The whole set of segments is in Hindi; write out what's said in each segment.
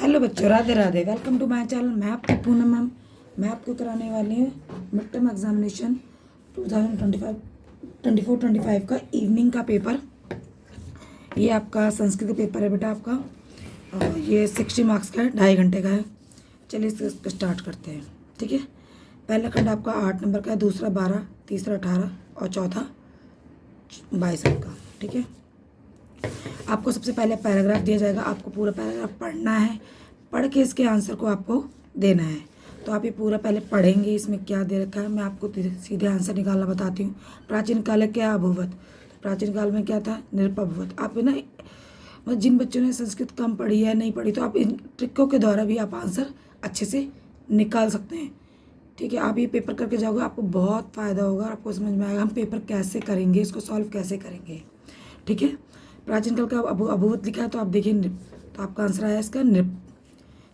हेलो बच्चों, Radhe Radhe. Welcome to my channel. मैं आपकी पूनम मैम। मैं आपको कराने वाली हूँ मिड टर्म एग्जामिनेशन 2024-25 का इवनिंग का पेपर। ये आपका संस्कृत का पेपर है बेटा आपका, और ये 60 मार्क्स का है, 2.5 घंटे का है। चलिए इसको स्टार्ट करते हैं। ठीक है, पहला खंड आपका 8 नंबर का है, दूसरा 12, तीसरा 18 और चौथा 22 का। ठीक है, आपको सबसे पहले पैराग्राफ दिया जाएगा, आपको पूरा पैराग्राफ पढ़ना है। पढ़ के इसके आंसर को आपको देना है। तो आप ये पूरा पहले पढ़ेंगे, इसमें क्या दे रखा है। मैं आपको सीधे आंसर निकालना बताती हूँ। प्राचीन काल क्या अभूवत, तो प्राचीन काल में क्या था, निरपभवत। आप ना जिन बच्चों ने संस्कृत कम पढ़ी है, नहीं पढ़ी, तो आप इन ट्रिकों के द्वारा भी आप आंसर अच्छे से निकाल सकते हैं। ठीक है, आप ये पेपर करके जाओगे, आपको बहुत फ़ायदा होगा, आपको समझ में आएगा हम पेपर कैसे करेंगे, इसको सॉल्व कैसे करेंगे। ठीक है, प्राचीन काल का अभूवत लिखा है, तो आप देखिए नृप, तो आपका आंसर आया इसका नृप।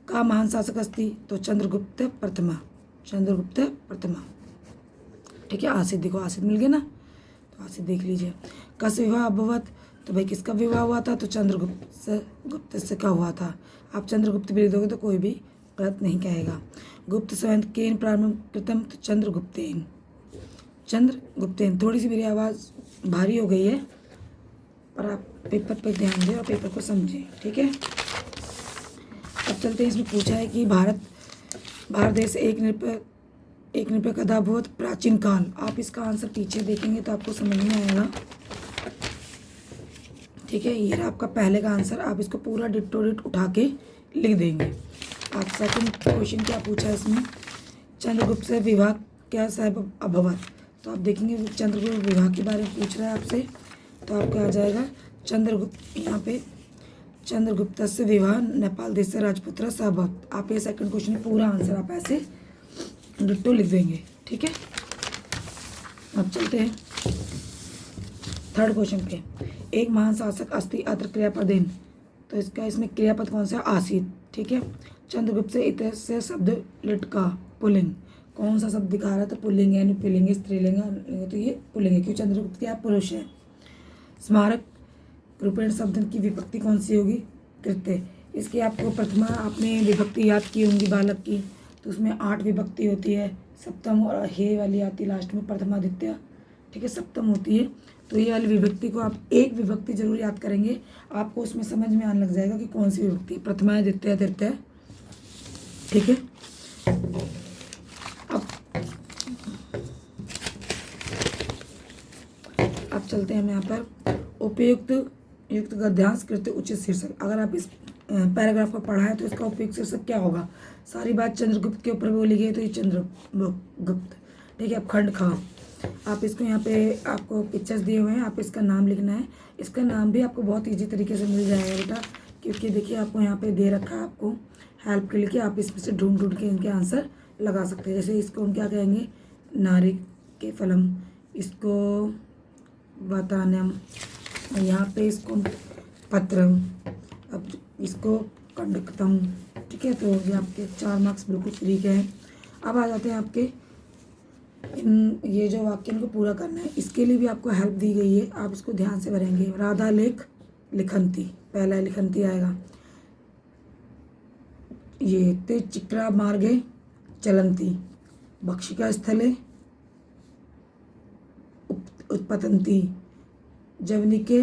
का महान शासक अस्ति, तो चंद्रगुप्त प्रथमा, चंद्रगुप्त प्रथमा। ठीक है, आसित देखो, आसित मिल गया ना, तो आसित देख लीजिए। कस विवाह अभवत, तो भाई किसका विवाह हुआ था, तो गुप्त से का हुआ था। आप चंद्रगुप्त भी लिख दोगे तो कोई भी गलत नहीं कहेगा। गुप्त स्वयं केन प्रारंभ कृतम, तो चंद्रगुप्तेन, चंद्रगुप्तेन। थोड़ी सी मेरी आवाज़ भारी हो गई है, पर आप पेपर पर ध्यान दें और पेपर को समझें। ठीक है, अब चलते हैं। इसमें पूछा है कि भारत देश एक निरपेक्ष अभूवत प्राचीन काल। आप इसका आंसर पीछे देखेंगे तो आपको समझ में आएगा। ठीक है, ये आपका पहले का आंसर, आप इसको पूरा डिटो डिट उठा के लिख देंगे। आप सेकंड क्वेश्चन क्या पूछा है इसमें, चंद्रगुप्त से विवाह क्या साहब अभवत, तो आप देखेंगे चंद्रगुप्त विवाह के बारे में पूछ रहा है आपसे, तो आपका आ जाएगा चंद्रगुप्त। यहाँ पे चंद्रगुप्त से विवाह नेपाल देश से राजपुत्र साभवत। आप ये सेकंड क्वेश्चन पूरा आंसर आप ऐसे डिट्टो लिख देंगे। ठीक है, अब चलते हैं थर्ड क्वेश्चन पे। एक महान शासक अस्ति अत्र क्रियापदेन, तो इसका इसमें क्रियापद कौन सा, आसित। ठीक है, चंद्रगुप्त से इत से शब्द लिट का पुल्लिंग, कौन सा शब्द दिखा रहा है, तो पुल्लिंग है, पुल्लिंग स्त्रीलिंग, तो ये पुल्लिंग है क्योंकि चंद्रगुप्त क्या पुरुष है। स्मारक रूपेण शब्द की विभक्ति कौन सी होगी, कृत्य। इसकी आपको प्रथमा आपने विभक्ति याद की होंगी बालक की, तो उसमें 8 विभक्ति होती है, सप्तम और हे वाली आती है लास्ट में, प्रथमा द्वितीय। ठीक है, सप्तम होती है, तो ये वाली विभक्ति को आप एक विभक्ति जरूर याद करेंगे, आपको उसमें समझ में आने लग जाएगा कि कौन सी विभक्ति, प्रथमा, द्वितीय, तृतीय। ठीक है, अब चलते हैं हम यहाँ पर उपयुक्त गद्यांश कृत्य उचित शीर्षक। अगर आप इस पैराग्राफ को पढ़ा है तो इसका उपयुक्त शीर्षक क्या होगा। सारी बात चंद्रगुप्त के ऊपर बोली गई, तो ये चंद्रगुप्त। ठीक है, अब खंड खा, आप इसको यहाँ पे आपको पिक्चर्स दिए हुए हैं, आप इसका नाम लिखना है। इसका नाम भी आपको बहुत ईजी तरीके से मिल जाएगा बेटा, क्योंकि देखिए आपको यहाँ पे दे रखा है, आपको हेल्प के लिए आप इसमें से ढूंढ के इनके आंसर लगा सकते हैं। जैसे इसको हम क्या कहेंगे, नारिके फलम, इसको वातान्यम, यहाँ पे इसको पत्रम, अब इसको कंडक्तम। ठीक है, तो ये आपके 4 मार्क्स बिल्कुल फ्री के हैं। अब आ जाते हैं आपके ये जो वाक्य इनको पूरा करना है, इसके लिए भी आपको हेल्प दी गई है, आप इसको ध्यान से भरेंगे। राधा लेख लिखंती, पहला लिखंती आएगा। ये ते चिक्रा मार्गे चलंती, भक्षिका स्थले उत्पतंती, जवनिके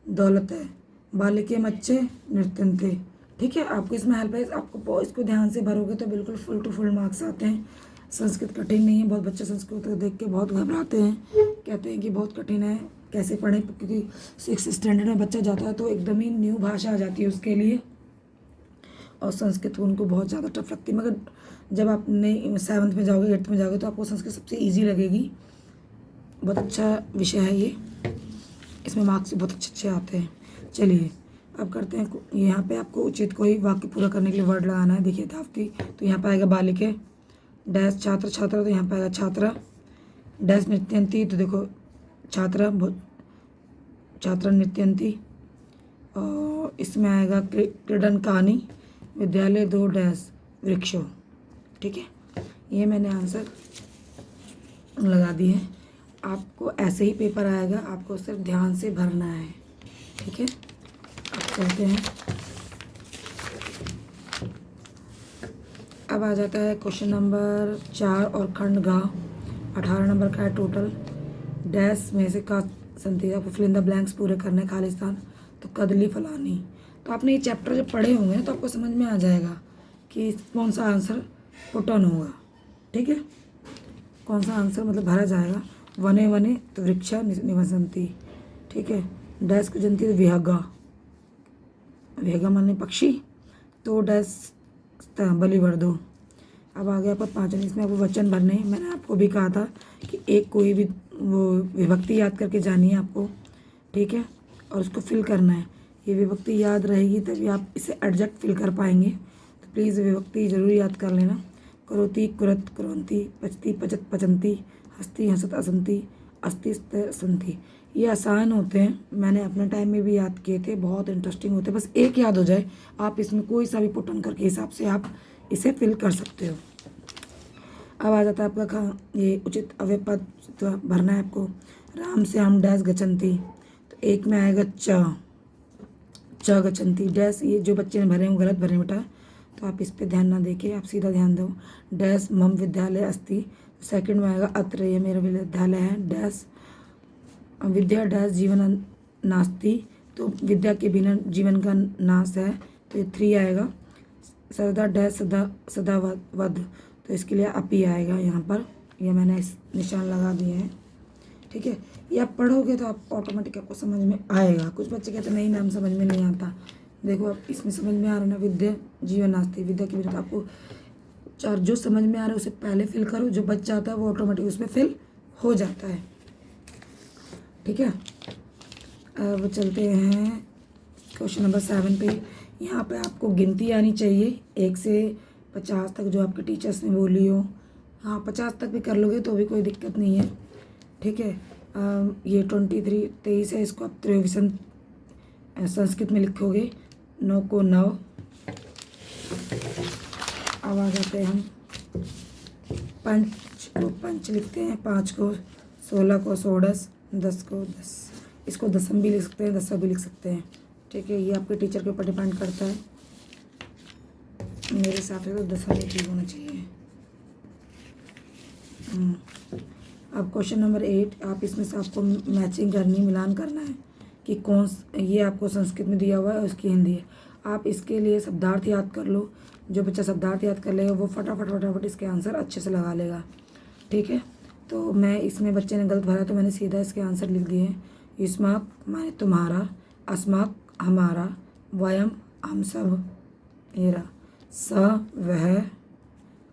दौलत है, बालिके मच्छे नृत्यंते। ठीक है, आपको इसमें हेल्प है, आपको इसको ध्यान से भरोगे तो बिल्कुल फुल टू फुल मार्क्स आते हैं। संस्कृत कठिन नहीं है, बहुत बच्चे संस्कृत को देख के बहुत घबराते हैं, कहते हैं कि बहुत कठिन है, कैसे पढ़ें, क्योंकि 6th स्टैंडर्ड में बच्चा जाता है तो एकदम ही न्यू भाषा आ जाती है उसके लिए, और संस्कृत उनको बहुत ज़्यादा टफ लगती है। मगर जब आप 7th में जाओगे, 8th में जाओगे, तो आपको संस्कृत सबसे ईजी लगेगी। बहुत अच्छा विषय है ये, इसमें मार्क्स बहुत अच्छे आते हैं। चलिए अब करते हैं, यहाँ पे आपको उचित कोई वाक्य पूरा करने के लिए वर्ड लगाना है। देखिए धावती, तो यहाँ पे आएगा बालिके डैश छात्र छात्रा, तो यहाँ पे आएगा छात्रा डैश नृत्यंती, तो देखो छात्रा नृत्यंती, और इसमें आएगा क्रीडन कहानी विद्यालय 2 डैश वृक्षो। ठीक है, ये मैंने आंसर लगा दिए हैं। आपको ऐसे ही पेपर आएगा, आपको सिर्फ ध्यान से भरना है। ठीक है, अब चलते हैं अब आ जाता है क्वेश्चन नंबर 4 और खंड घ 18 नंबर का है टोटल। डैश में से का संति आपको फिल इन द ब्लैंक्स पूरे करने खालिस्तान। तो कदली फलानी। तो आपने ये चैप्टर जब पढ़े होंगे तो आपको समझ में आ जाएगा कि कौन सा आंसर पुट ऑन होगा। ठीक है, कौन सा आंसर मतलब भरा जाएगा। वने वने तो वृक्षा निवसंती। ठीक है, डैश को जनती तो विहगा, विहगा माने पक्षी। तो डैश बलिवर्धो। अब आ गया आपका 5। इसमें आपको वचन भरने हैं। मैंने आपको भी कहा था कि एक कोई भी वो विभक्ति याद करके जानी है आपको। ठीक है, और उसको फिल करना है। ये विभक्ति याद रहेगी तभी आप इसे एडजेक्ट फिल कर पाएंगे। तो प्लीज़ विभक्ति ज़रूर याद कर लेना। करोति कुरत कुरंती, पचती पचत पचंती, हस्ती हसत असंती, अस्ति संति। ये आसान होते हैं, मैंने अपने टाइम में भी याद किए थे, बहुत इंटरेस्टिंग होते हैं। बस एक याद हो जाए, आप इसमें कोई सा भी पुट ऑन करके हिसाब से आप इसे फिल कर सकते हो। अब आ जाता है आपका ये उचित अव्यय पद भरना है आपको। राम से हम डैश गचंती। तो एक में आएगा च गचंती डैश। ये जो बच्चे ने भरे हैं वो गलत भरे बेटा, तो आप इस पे ध्यान ना देके आप सीधा ध्यान दो। डैश मम विद्यालय अस्ति। सेकंड में आएगा अत्र, ये मेरा विद्यालय है। डैश विद्या डैश जीवन नास्ति। तो विद्या के बिना जीवन का नाश है, तो ये 3 आएगा। सदा डैश सदा वध। तो इसके लिए अपी आएगा यहाँ पर। ये मैंने इस निशान लगा दिए हैं। ठीक है, ये आप पढ़ोगे तो आप ऑटोमेटिक आपको समझ में आएगा। कुछ बच्चे कहते नहीं मैम समझ में नहीं आता। देखो आप इसमें समझ में आ रहा है ना, विद्या जीवन नास्ति, विद्या के बिना। आपको 4 जो समझ में आ रहा है उसे पहले फिल करो, जो बच जाता है वो ऑटोमेटिक उसमें फिल हो जाता है। ठीक है, अब चलते हैं क्वेश्चन नंबर 7 पे। यहाँ पे आपको गिनती आनी चाहिए 1 से 50 तक, जो आपके टीचर्स ने बोली हो। हाँ 50 तक भी कर लोगे तो भी कोई दिक्कत नहीं है। ठीक है, ये 23 है, इसको आप त्रयोविशन संस्कृत में लिखोगे। 9 को 9। अब आ जाते हैं हम पंच को पंच लिखते हैं, 5 को 16 को 16, 10 को 10। इसको दसम भी लिख सकते हैं, दसवा भी लिख सकते हैं। ठीक है, ये आपके टीचर के ऊपर डिपेंड करता है। मेरे हिसाब से तो दसवा ही ठीक होना चाहिए। अब क्वेश्चन नंबर 8, आप इसमें से आपको मैचिंग करनी, मिलान करना है कि कौन, ये आपको संस्कृत में दिया हुआ है और उसकी हिंदी है। आप इसके लिए शब्दार्थ याद कर लो। जो बच्चा शब्दार्थ याद कर लेगा वो फटाफट इसके आंसर अच्छे से लगा लेगा। ठीक है, तो मैं इसमें बच्चे ने गलत भरा तो मैंने सीधा इसके आंसर लिख दिए हैं। युष्माक माने तुम्हारा, अस्माक हमारा, वयम हम सब, मेरा, स वह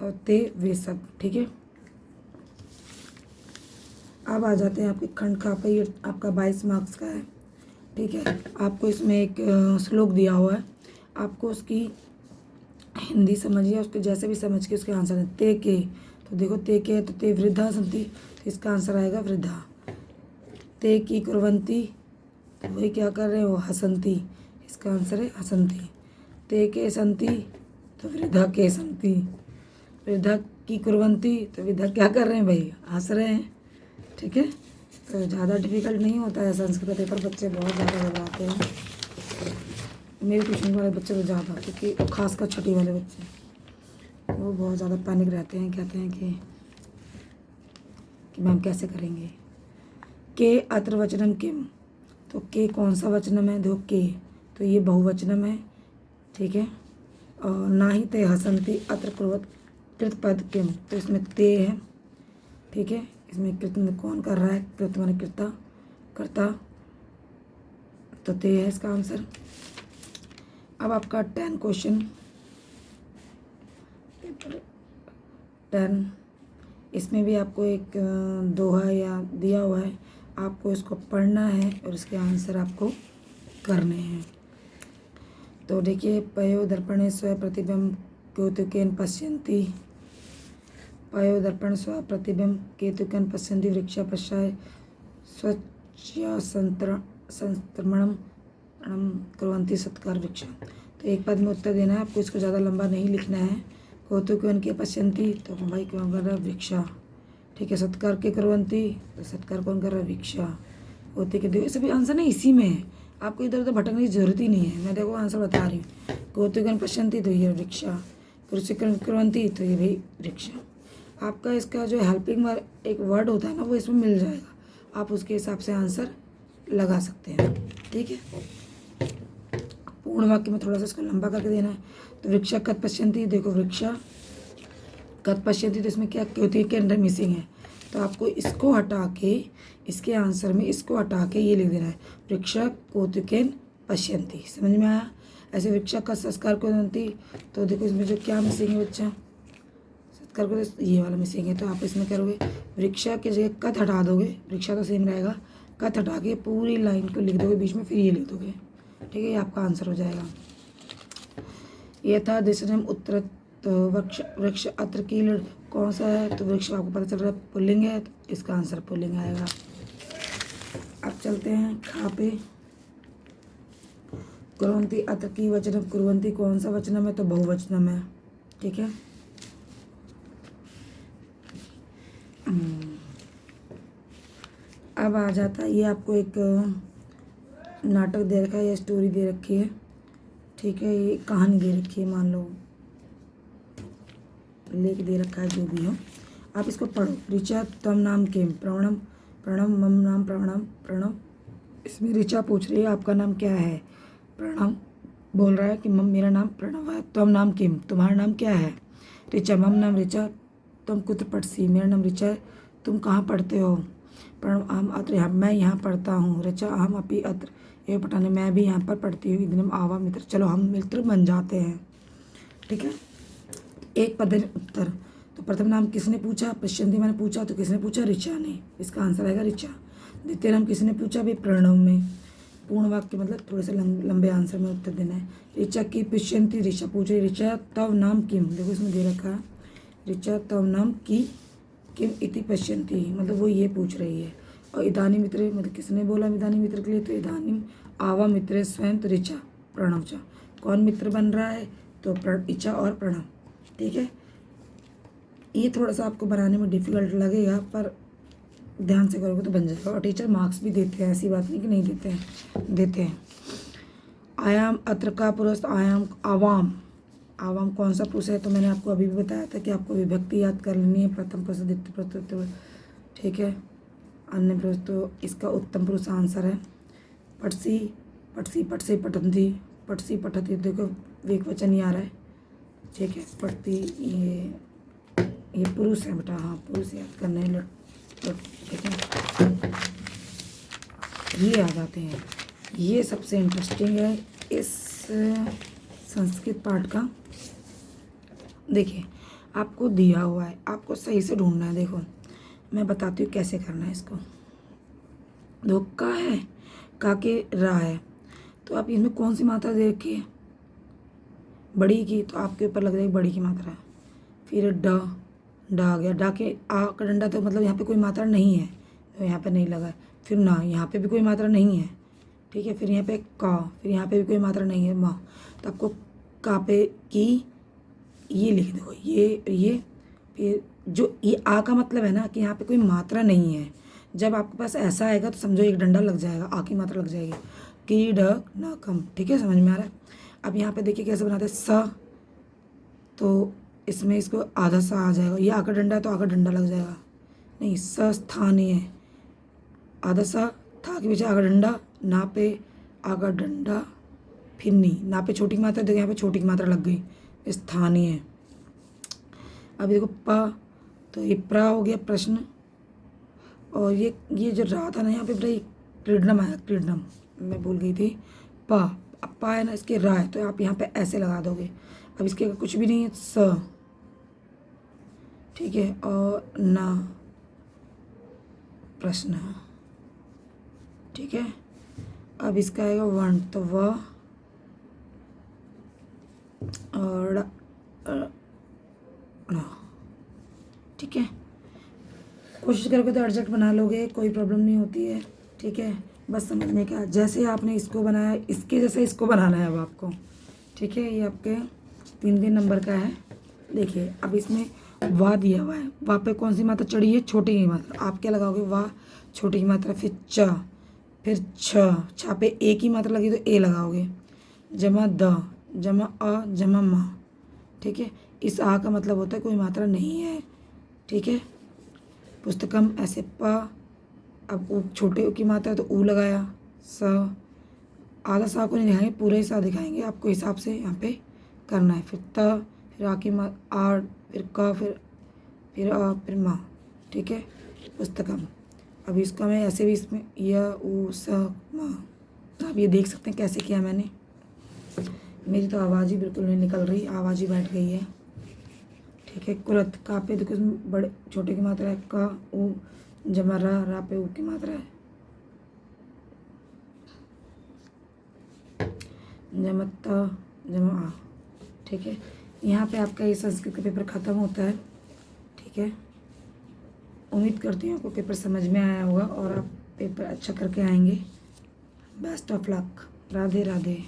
और ते वे सब। ठीक है, अब आ जाते हैं आपके खंड का पे। ये आपका 22 मार्क्स का है। ठीक है, आपको इसमें एक श्लोक दिया हुआ है, आपको उसकी हिंदी समझिए, उसके जैसे भी समझ के उसके आंसर है। ते के, तो देखो ते के तो ते वृद्धा संति, तो इसका आंसर आएगा वृद्धा। ते की कुर्वंती, तो वही क्या कर रहे हैं वो हसंती, इसका आंसर है हसंती। ते के संति, तो वृद्धा के संति। वृद्धा की कुर्वंती, तो वृद्धा क्या कर रहे हैं भाई, हंस रहे हैं। ठीक है, तो ज़्यादा डिफिकल्ट नहीं होता है संस्कृत का पेपर। बच्चे बहुत ज़्यादा घबराते हैं, मेरे ट्यूशन वाले बच्चे तो ज़्यादा, क्योंकि खासकर छठी वाले बच्चे वो बहुत ज़्यादा पैनिक रहते हैं, कहते हैं कि मैम कैसे करेंगे। के अत्र वचनम किम, तो के कौन सा वचनम है, देखो के, तो ये बहुवचनम है। ठीक है, और ना ही ते हसंती अत्र कुर्वत कृत पद किम, तो इसमें ते है। ठीक है, इसमें कृत कौन कर रहा है, कृत माने कृता करता, तो ते है इसका आंसर। अब आपका 10 क्वेश्चन, पेपर 10, इसमें भी आपको एक दोहा या दिया हुआ है, आपको इसको पढ़ना है और इसके आंसर आपको करने हैं। तो देखिए, पयो दर्पणे स्व प्रतिबिंब केतुकेन पश्यन्ति, पयो दर्पण स्व प्रतिबिंब केतुकेन पश्यन्ति, वृक्षा पश्चाय स्वच्छ संक्रमणम कुर्वन्ति सत्कार वृक्षा। तो एक पद में उत्तर देना है आपको, इसको ज़्यादा लंबा नहीं लिखना है। कौतुकन के पश्यन्ति, तो भाई कौन कर रहा है, वृक्षा। ठीक है, सत्कार के कुर्वन्ति, तो सत्कार कौन कर रहा है, वृक्षा। होते के देखो सभी आंसर नहीं इसी में है, आपको इधर उधर भटकने की जरूरत ही नहीं है। मैं देखो आंसर बता रही हूँ। कौतुकन पश्यन्ति, तो ये वृक्षा। कुरुषि कुर्वन्ति, तो ये भाई रिक्शा। आपका इसका जो हेल्पिंग एक वर्ड होता है ना, वो इसमें मिल जाएगा, आप उसके हिसाब से आंसर लगा सकते हैं। ठीक है, पूर्ण वाक्य में थोड़ा सा इसको लंबा करके देना है। तो वृक्षा कद पश्यन्ति, देखो वृक्षा कद पश्यन्ति, तो इसमें क्या होती है, के अंदर मिसिंग है, तो आपको इसको हटा के इसके आंसर में इसको हटा के ये लिख देना है, वृक्षा कौतुकेन पश्यन्ति। समझ में आया? ऐसे वृक्षा का संस्कार कुर्वन्ति, तो देखो इसमें जो क्या मिसिंग है बच्चा, संस्कार को ये वाला मिसिंग है, तो आप इसमें करोगे वृक्षा की जगह कद हटा दोगे, वृक्षा तो सेम रहेगा, कद हटा के पूरी लाइन को लिख दोगे बीच में, फिर ये लिख दोगे। ठीक है, ये आपका आंसर हो जाएगा। ये था दिशनम उत्तर, तो वृक्ष अत्र कील कौन सा है, तो वृक्ष आपको पता चल रहा है पुल्लिंग है, तो इसका आंसर पुल्लिंग आएगा। अब चलते हैं खा पे। कुर्वन्ति अत्र की वचनम, कुर्वन्ति कौन सा वचनम है, तो बहुवचनम है। ठीक है, अब आ जाता है, ये आपको एक नाटक दे रखा है या स्टोरी दे रखी है। ठीक है, ये कहानी दे रखी है, मान लो लेख दे रखा है, जो भी हो आप इसको पढ़ो। ऋचा त्वम नाम किम, प्रणम प्रणम मम नाम प्रणम प्रणव। इसमें ऋचा पूछ रही है आपका नाम क्या है, प्रणव बोल रहा है कि मम मेरा नाम प्रणव है, त्वम नाम किम तुम्हारा नाम क्या है, ऋचा मम नाम ऋचा, तुम कुत्र पढ़सी मेरा नाम ऋचा है, तुम कहाँ पढ़ते हो, प्रणव अहम अत्र मैं यहाँ पढ़ता हूँ, ऋचा अहम अपि अत्र ये पढ़ाने मैं भी यहाँ पर पढ़ती हूँ, इधम आवा मित्र, चलो हम मित्र बन जाते हैं। ठीक है, एक पद उत्तर, तो प्रथम नाम किसने पूछा, पश्यन्ति मैंने पूछा, तो किसने पूछा, ऋचा ने, इसका आंसर आएगा ऋचा। द्वितीय नाम किसने पूछा, भी प्रणव में। पूर्ण वाक्य मतलब थोड़े से लंबे आंसर में उत्तर देना है। ऋचा की पश्यन्ति, ऋचा पूछ रही, ऋचा तव नाम किम, देखो इसमें दे रखा है ऋचा तव नाम की किम इति पश्यन्ति, मतलब वो ये पूछ रही है। और इदानी मित्र, मतलब किसने बोला इदानी मित्र के लिए, तो इदानी आवा मित्र स्वयं, तो ऋचा प्रणव चा, कौन मित्र बन रहा है, तो ऋचा और प्रणव। ठीक है, ये थोड़ा सा आपको बनाने में डिफिकल्ट लगेगा, पर ध्यान से करोगे तो बन जाएगा। और टीचर मार्क्स भी देते हैं, ऐसी बात नहीं कि नहीं देते हैं, देते हैं। आयाम अत्र का पुरुष, आयाम आवाम, आवाम कौन सा पुरुष है, तो मैंने आपको अभी भी बताया था कि आपको विभक्ति याद कर लेनी है, प्रथम पुरुष द्वितीय पुरुष तृतीय पुरुष। ठीक है, अन्य पुरुष, तो इसका उत्तम पुरुष आंसर है। पटसी पटसी पटसी पठन्ति, पटसी पठती, देखो एक वचन ही आ रहा है। ठीक है, पढ़ती, ये पुरुष है बेटा, हाँ पुरुष याद करने हैं। ठीक है, ये आ जाते हैं, ये सबसे इंटरेस्टिंग है इस संस्कृत पाठ का। देखिए आपको दिया हुआ है, आपको सही से ढूंढना है। देखो मैं बताती हूँ कैसे करना है इसको। धोखा है, का के रा है, तो आप इसमें कौन सी मात्रा दे रखी है, बड़ी की, तो आपके ऊपर लग जाएगी बड़ी की मात्रा। फिर ड, डा आ गया, डा के आ का डंडा, तो मतलब यहाँ पे कोई मात्रा नहीं है, तो यहाँ पे नहीं लगा है। फिर ना, यहाँ पे भी कोई मात्रा नहीं है। ठीक है, फिर यहाँ पे का, फिर यहाँ पे भी कोई मात्रा नहीं है, माँ, तो आपको का पे की ये लिख दो, ये फिर जो ये आ का मतलब है ना कि यहाँ पे कोई मात्रा नहीं है। जब आपके पास ऐसा आएगा तो समझो एक डंडा लग जाएगा, आ की मात्रा लग जाएगी, की ड न कम। ठीक है, समझ में आ रहा है। अब यहाँ पे देखिए कैसे बनाते हैं, स, तो इसमें इसको आधा सा आ जाएगा, ये आका डंडा है तो आका डंडा लग जाएगा, नहीं स स्थानीय है, आधा सा था के पीछे आका डंडा, ना पे आका डंडा, फिर नी, ना पे छोटी मात्रा, देखो यहाँ पे छोटी की मात्रा लग गई, स्थानीय है। अब देखो प, तो ये प्रा हो गया प्रश्न, और ये जो रा था ना यहाँ पे बड़ा क्रीडनम आया, क्रीडनम मैं भूल गई थी, पा, अब पा है ना इसके रा है, तो आप यहाँ पे ऐसे लगा दोगे। अब इसके कुछ भी नहीं है, स, ठीक है, और ना प्रश्न। ठीक है, अब इसका आएगा वर्ण, तो व और ण। ठीक है, कोशिश करोगे तो एडजस्ट बना लोगे, कोई प्रॉब्लम नहीं होती है। ठीक है, बस समझने का, जैसे आपने इसको बनाया इसके जैसे इसको बनाना है अब आपको। ठीक है, ये आपके 3 नंबर का है। देखिए अब इसमें वाह दिया हुआ है, वाह पे कौन सी मात्रा चढ़ी है, छोटी की मात्रा, आप क्या लगाओगे, वाह छोटी की मात्रा, फिर च, फिर छ पे ए की मात्रा लगी तो ए लगाओगे, जमा द, जमा अ, जमा मा। ठीक है। इस आ का मतलब होता है कोई मात्रा नहीं है, ठीक है। पुस्तकम ऐसे प, अब ऊ छोटे ऊ की मात्रा है तो ऊ लगाया, स, आधा सा को नहीं दिखाएंगे, पूरे सा दिखाएंगे, आपको हिसाब से यहाँ पे करना है। फिर त, फिर आ की आ, फिर क, फिर आ, फिर मा, ठीक है। पुस्तकम। अब इसका मैं ऐसे भी इसमें य उ स मा, आप ये देख सकते हैं कैसे किया मैंने। मेरी तो आवाज़ ही बिल्कुल नहीं निकल रही, आवाज़ ही बैठ गई है, ठीक है। कुरत, का पे देखो इसमें बड़े छोटे की मात्रा है, का उ जमा रा पे ऊ की मात्रा है, जमा त जमा आ, ठीक है। यहाँ पे आपका ये संस्कृत का पेपर ख़त्म होता है, ठीक है। उम्मीद करती हूँ आपको पेपर समझ में आया होगा और आप पेपर अच्छा करके आएंगे। Best of luck. Radhe Radhe.